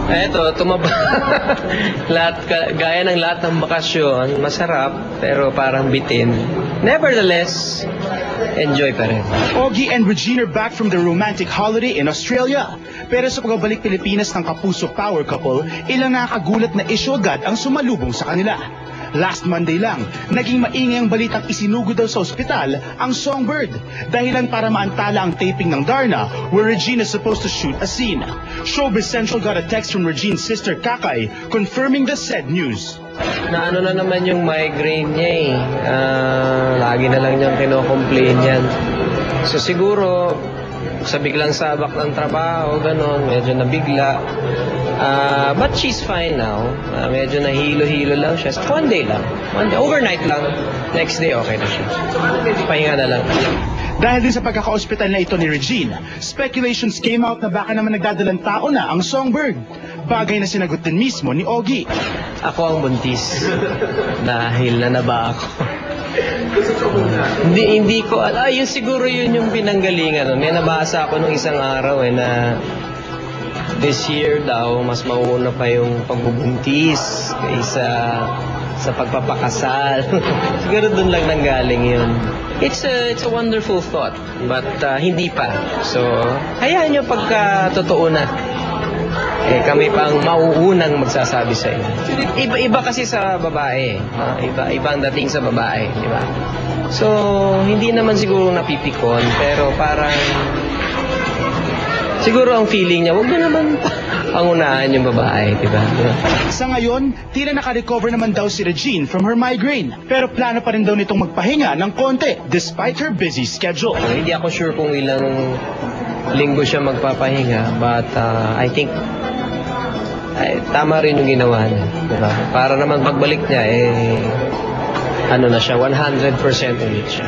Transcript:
Eto, tumaba. Gaya ng lahat ng bakasyon, masarap, pero parang bitin. Nevertheless, enjoy pa rin. Ogie and Regine are back from the romantic holiday in Australia. Pero sa pagbabalik Pilipinas ng kapuso power couple, ilang nakakagulat na issue agad ang sumalubong sa kanila. Last Monday lang, naging maingay ang balitang isinugod daw sa ospital ang Songbird. Dahilan para maantala ang taping ng Darna where Regine is supposed to shoot a scene. Showbiz Central got a text from Regine's sister Kakay confirming the said news. Na ano na naman yung migraine niya eh. Lagi na lang niyang kinocomplain yan. So siguro, sa biglang sabak ng trabaho, ganon, medyo nabigla. But she's fine now. Medyo nahilo-hilo lang siya. One day lang. Overnight lang. Next day, okay na siya. Pahinga na lang. Dahil din sa pagkaka-ospital na ito ni Regine, speculations came out na baka naman nagdadalang tao na ang Songbird. Bagay na sinagot din mismo ni Ogie. Ako ang buntis. Dahil na ba ako? Hindi ko alam. Yun siguro yun yung pinanggalingan. May nabasa ako nung isang araw na this year daw, mas mauuna pa yung pagbubuntis kaysa sa pagpapakasal. Siguro dun lang nanggaling yun. It's a wonderful thought, but hindi pa. So, hayaan nyo pagka totoo na. Kami pang mauunang magsasabi sa inyo. Iba kasi sa babae. Iba ang dating sa babae, di ba? So, hindi naman siguro napipikon, pero parang siguro ang feeling niya, wag na naman pangunahan yung babae, di ba? Sa ngayon, tila naka-recover naman daw si Regine from her migraine. Pero plano pa rin daw nitong magpahinga ng konti despite her busy schedule. Hindi ako sure kung ilang linggo siya magpapahinga, but I think tama rin yung ginawa niya. Diba? Para naman pagbalik niya, ano na siya, 100% ulit siya.